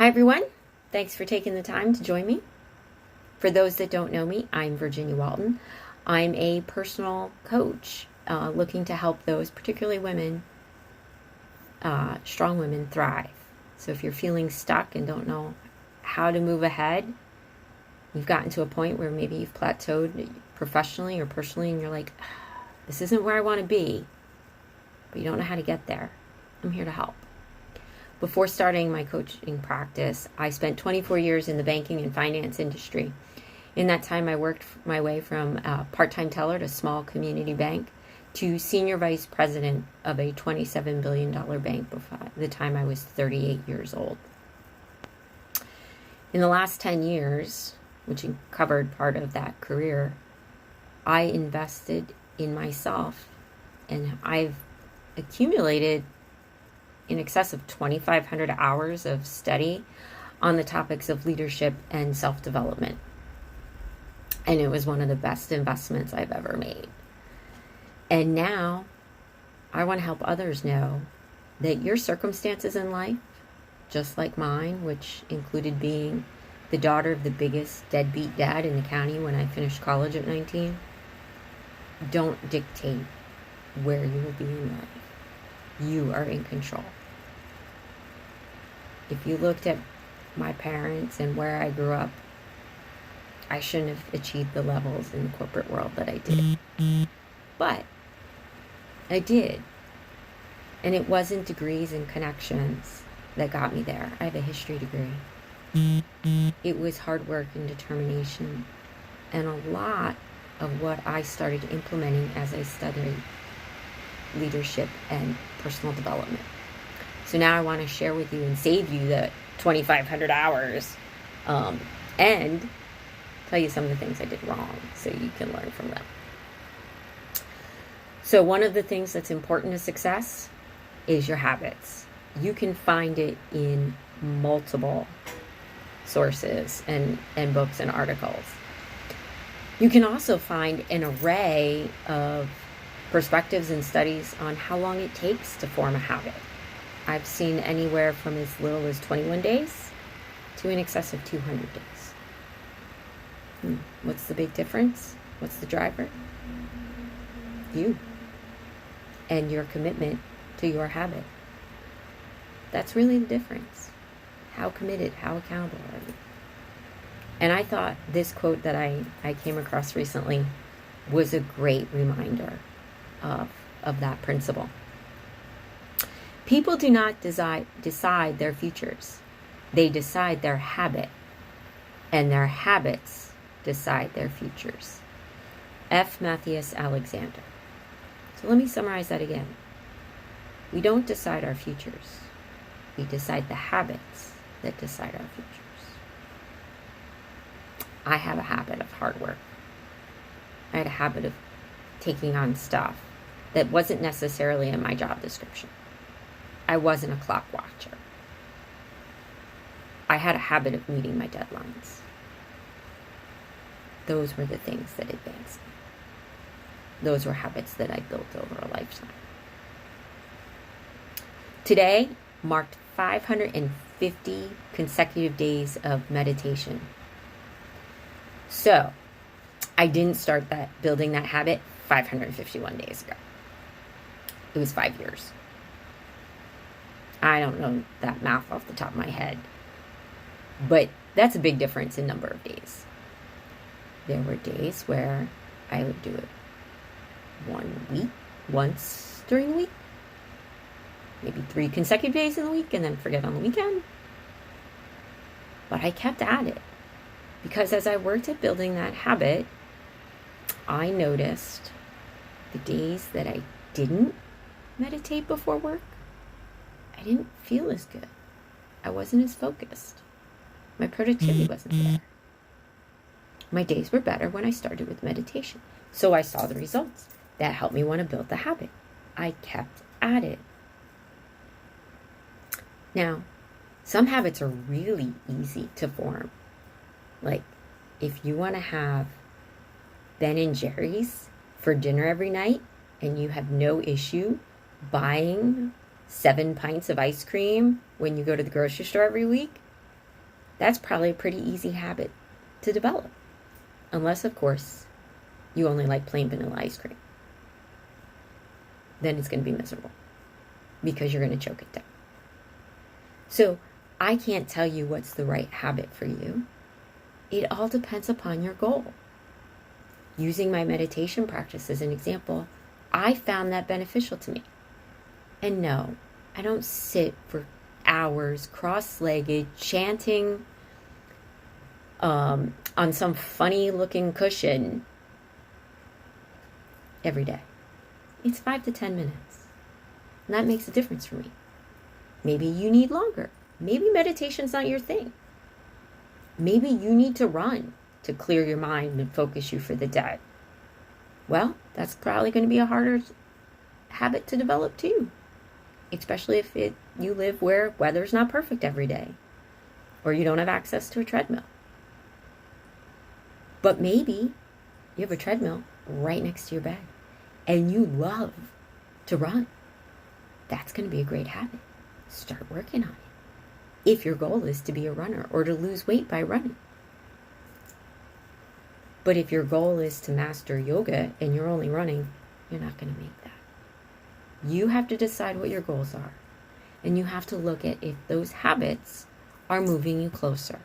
Hi, everyone. Thanks for taking the time to join me. For those that don't know me, I'm Virginia Walton. I'm a personal coach looking to help those, particularly women, strong women, thrive. So if you're feeling stuck and don't know how to move ahead, you've gotten to a point where maybe you've plateaued professionally or personally and you're like, this isn't where I want to be, but you don't know how to get there. I'm here to help. Before starting my coaching practice, I spent 24 years in the banking and finance industry. In that time, I worked my way from a part-time teller at a small community bank to senior vice president of a $27 billion bank before the time I was 38 years old. In the last 10 years, which covered part of that career, I invested in myself, and I've accumulated in excess of 2,500 hours of study on the topics of leadership and self-development. And it was one of the best investments I've ever made. And now I want to help others know that your circumstances in life, just like mine, which included being the daughter of the biggest deadbeat dad in the county when I finished college at 19, don't dictate where you will be in life. You are in control. If you looked at my parents and where I grew up, I shouldn't have achieved the levels in the corporate world that I did. But I did. And it wasn't degrees and connections that got me there. I have a history degree. It was hard work and determination. And a lot of what I started implementing as I studied leadership and personal development. So now I want to share with you and save you the 2,500 hours and tell you some of the things I did wrong so you can learn from them. So one of the things that's important to success is your habits. You can find it in multiple sources and books and articles. You can also find an array of perspectives and studies on how long it takes to form a habit. I've seen anywhere from as little as 21 days to in excess of 200 days. What's the big difference? What's the driver? You. And your commitment to your habit. That's really the difference. How committed, how accountable are you? And I thought this quote that I came across recently was a great reminder of that principle. People do not decide their futures. They decide their habit, and their habits decide their futures. F. Matthias Alexander. So let me summarize that again. We don't decide our futures. We decide the habits that decide our futures. I have a habit of hard work. I had a habit of taking on stuff that wasn't necessarily in my job description. I wasn't a clock watcher. I had a habit of meeting my deadlines. Those were the things that advanced me. Those were habits that I built over a lifetime. Today marked 550 consecutive days of meditation. So, I didn't start building that habit 551 days ago. It was 5 years. I don't know that math off the top of my head, but that's a big difference in number of days. There were days where I would do it 1 week, once during the week, maybe 3 consecutive days in the week, and then forget on the weekend. But I kept at it because as I worked at building that habit, I noticed the days that I didn't meditate before work, I didn't feel as good. I wasn't as focused. My productivity wasn't there. My days were better when I started with meditation. So I saw the results. That helped me want to build the habit. I kept at it. Now, some habits are really easy to form. Like, if you want to have Ben and Jerry's for dinner every night and you have no issue buying 7 pints of ice cream when you go to the grocery store every week, that's probably a pretty easy habit to develop. Unless, of course, you only like plain vanilla ice cream. Then it's going to be miserable because you're going to choke it down. So I can't tell you what's the right habit for you. It all depends upon your goal. Using my meditation practice as an example, I found that beneficial to me. And no, I don't sit for hours cross-legged chanting on some funny looking cushion every day. It's 5 to 10 minutes. And that makes a difference for me. Maybe you need longer. Maybe meditation's not your thing. Maybe you need to run to clear your mind and focus you for the day. Well, that's probably going to be a harder habit to develop too. Especially if you live where weather's not perfect every day. Or you don't have access to a treadmill. But maybe you have a treadmill right next to your bed. And you love to run. That's going to be a great habit. Start working on it. If your goal is to be a runner or to lose weight by running. But if your goal is to master yoga and you're only running, you're not going to make that. You have to decide what your goals are. And you have to look at if those habits are moving you closer.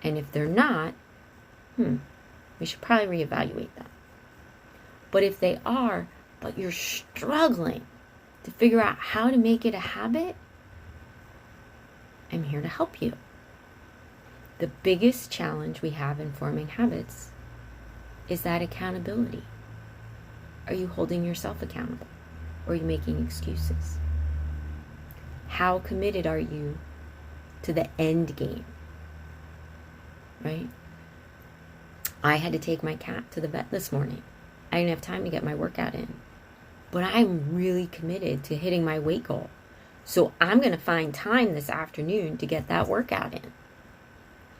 And if they're not, we should probably reevaluate them. But if they are, but you're struggling to figure out how to make it a habit, I'm here to help you. The biggest challenge we have in forming habits is that accountability. Are you holding yourself accountable? Or are you making excuses? How committed are you to the end game? Right? I had to take my cat to the vet this morning. I didn't have time to get my workout in. But I'm really committed to hitting my weight goal. So I'm going to find time this afternoon to get that workout in.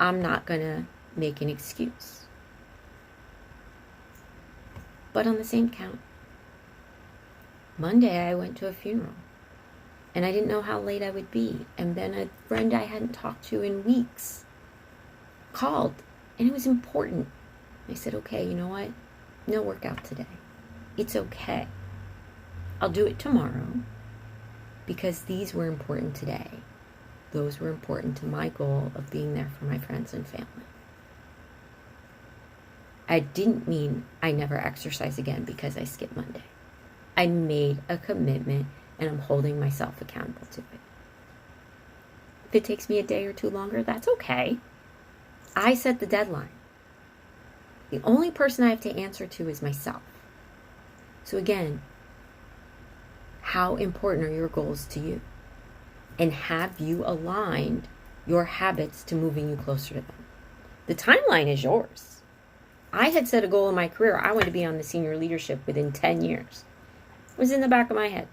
I'm not going to make an excuse. But on the same count, Monday I went to a funeral. And I didn't know how late I would be. And then a friend I hadn't talked to in weeks called. And it was important. I said, okay, you know what? No workout today. It's okay. I'll do it tomorrow because these were important today. Those were important to my goal of being there for my friends and family. I didn't mean I never exercise again because I skipped Monday. I made a commitment and I'm holding myself accountable to it. If it takes me a day or two longer, that's okay. I set the deadline. The only person I have to answer to is myself. So again, how important are your goals to you? And have you aligned your habits to moving you closer to them? The timeline is yours. I had set a goal in my career. I wanted to be on the senior leadership within 10 years. It was in the back of my head.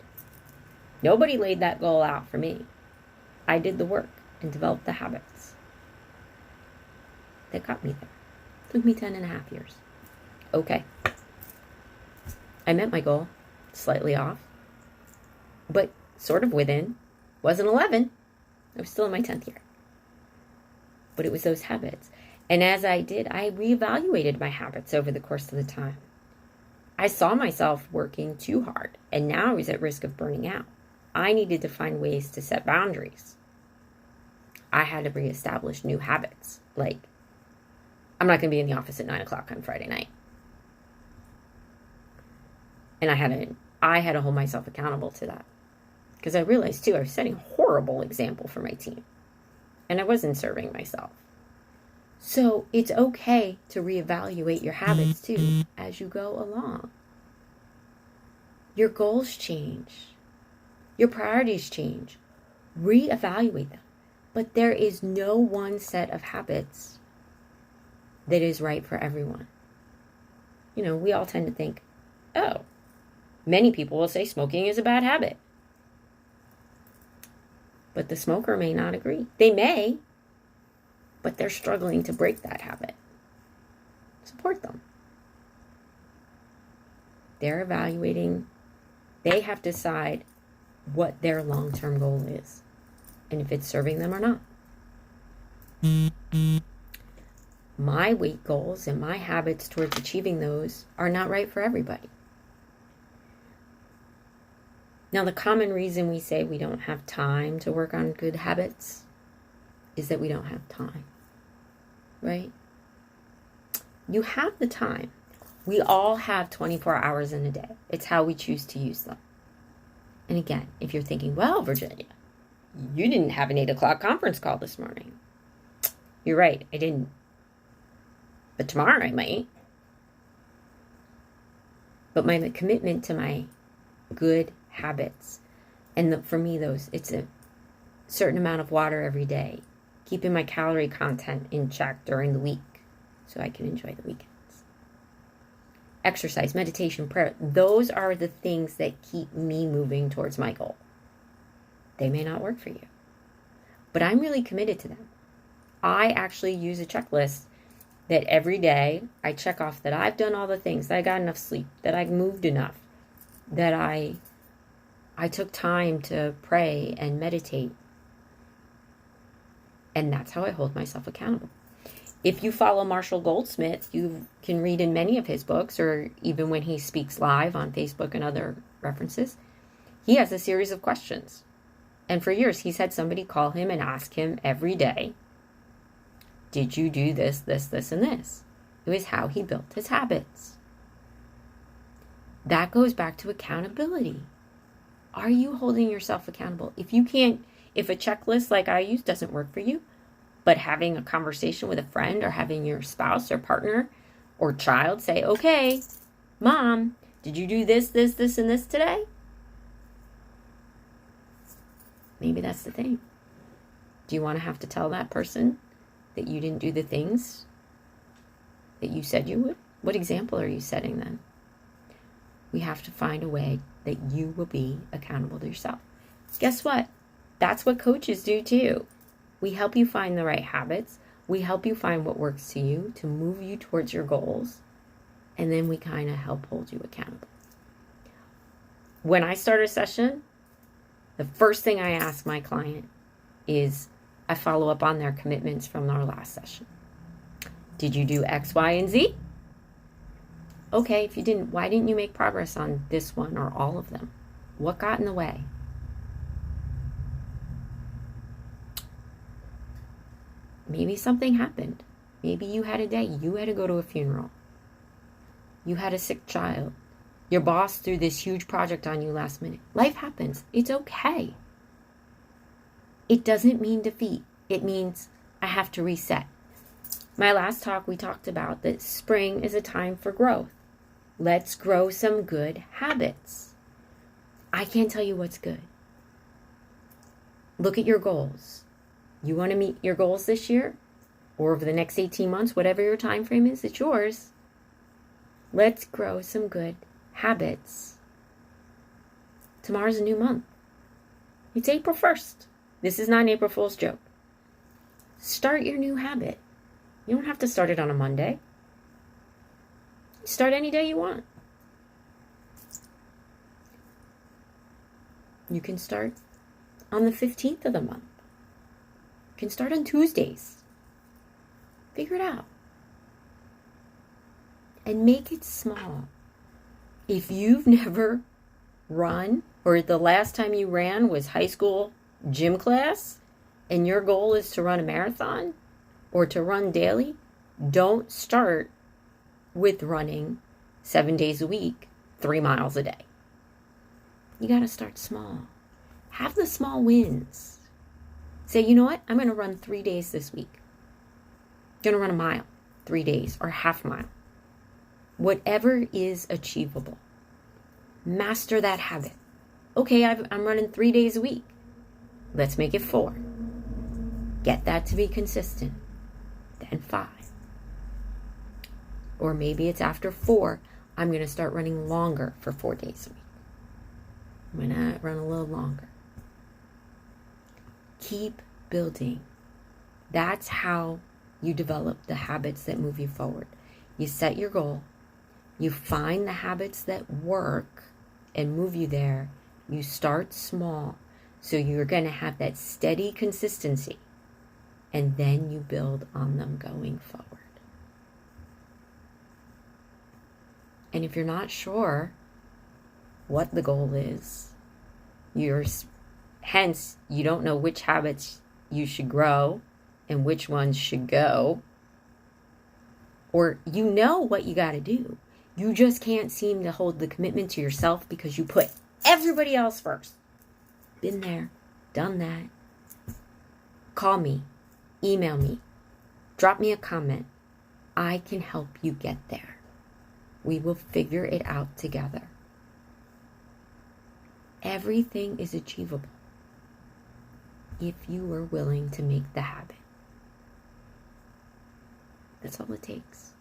Nobody laid that goal out for me. I did the work and developed the habits that got me there. It took me 10 and a half years. Okay. I met my goal, slightly off, but sort of within. Wasn't 11. I was still in my 10th year. But it was those habits. And as I did, I reevaluated my habits over the course of the time. I saw myself working too hard, and now I was at risk of burning out. I needed to find ways to set boundaries. I had to reestablish new habits, like I'm not going to be in the office at 9 o'clock on Friday night. And I had to hold myself accountable to that. Because I realized, too, I was setting a horrible example for my team. And I wasn't serving myself. So it's okay to reevaluate your habits, too, as you go along. Your goals change. Your priorities change. Reevaluate them. But there is no one set of habits that is right for everyone. You know, we all tend to think, oh, many people will say smoking is a bad habit. But the smoker may not agree. They may, but they're struggling to break that habit. Support them. They're evaluating. They have to decide what their long-term goal is and if it's serving them or not. My weight goals and my habits towards achieving those are not right for everybody. Now, the common reason we say we don't have time to work on good habits is that we don't have time, right? You have the time. We all have 24 hours in a day. It's how we choose to use them. And again, if you're thinking, well, Virginia, you didn't have an 8 o'clock conference call this morning. You're right, I didn't. But tomorrow I might. But my commitment to my good habits, and for me, it's a certain amount of water every day, keeping my calorie content in check during the week so I can enjoy the weekends. Exercise, meditation, prayer, those are the things that keep me moving towards my goal. They may not work for you, but I'm really committed to them. I actually use a checklist that every day I check off that I've done all the things, that I got enough sleep, that I've moved enough, that I took time to pray and meditate. And that's how I hold myself accountable. If you follow Marshall Goldsmith, you can read in many of his books, or even when he speaks live on Facebook and other references, he has a series of questions. And for years, he's had somebody call him and ask him every day, did you do this, this, this, and this? It was how he built his habits. That goes back to accountability. Are you holding yourself accountable? If a checklist like I use doesn't work for you, but having a conversation with a friend or having your spouse or partner or child say, okay, Mom, did you do this, this, this, and this today? Maybe that's the thing. Do you want to have to tell that person that you didn't do the things that you said you would? What example are you setting then? We have to find a way that you will be accountable to yourself. Guess what? That's what coaches do too. We help you find the right habits. We help you find what works to you to move you towards your goals. And then we kind of help hold you accountable. When I start a session, the first thing I ask my client is I follow up on their commitments from our last session. Did you do X, Y, and Z? Okay, if you didn't, why didn't you make progress on this one or all of them? What got in the way? Maybe something happened. Maybe you had a day. You had to go to a funeral. You had a sick child. Your boss threw this huge project on you last minute. Life happens. It's okay. It doesn't mean defeat. It means I have to reset. My last talk, we talked about that spring is a time for growth. Let's grow some good habits. I can't tell you what's good. Look at your goals. You want to meet your goals this year or over the next 18 months, whatever your time frame is, it's yours. Let's grow some good habits. Tomorrow's a new month. It's April 1st. This is not an April Fool's joke. Start your new habit. You don't have to start it on a Monday. Start any day you want. You can start on the 15th of the month. You can start on Tuesdays. Figure it out. And make it small. If you've never run, or the last time you ran was high school gym class, and your goal is to run a marathon or to run daily, don't start with running 7 days a week, 3 miles a day. You got to start small. Have the small wins. Say, you know what? I'm going to run 3 days this week. I'm going to run a mile, 3 days, or half mile. Whatever is achievable. Master that habit. Okay, I'm running 3 days a week. Let's make it 4. Get that to be consistent. Then 5. Or maybe it's after 4, I'm going to start running longer for 4 days a week. I'm going to run a little longer. Keep building. That's how you develop the habits that move you forward. You set your goal. You find the habits that work and move you there. You start small. So you're going to have that steady consistency. And then you build on them going forward. And if you're not sure what the goal is, hence you don't know which habits you should grow and which ones should go, or you know what you got to do. You just can't seem to hold the commitment to yourself because you put everybody else first. Been there, done that. Call me, email me, drop me a comment. I can help you get there. We will figure it out together. Everything is achievable if you are willing to make the habit. That's all it takes.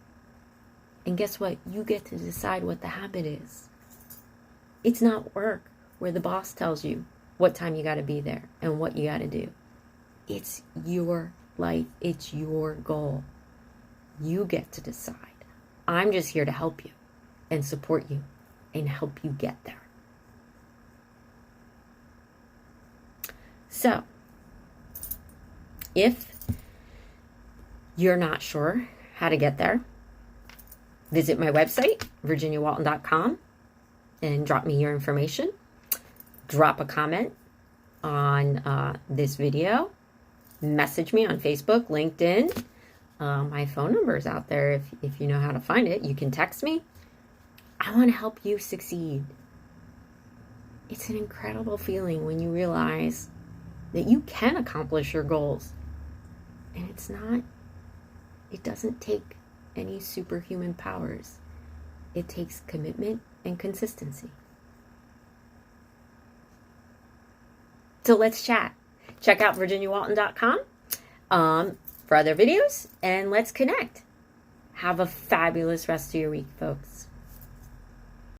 And guess what? You get to decide what the habit is. It's not work where the boss tells you what time you got to be there and what you got to do. It's your life. It's your goal. You get to decide. I'm just here to help you and support you and help you get there. So, if you're not sure how to get there, visit my website, virginiawalton.com, and drop me your information. Drop a comment on this video. Message me on Facebook, LinkedIn. My phone number is out there if you know how to find it. You can text me. I want to help you succeed. It's an incredible feeling when you realize that you can accomplish your goals. And it doesn't take any superhuman powers. It takes commitment and consistency. So let's chat. Check out virginiawalton.com for other videos, and let's connect. Have a fabulous rest of your week, folks.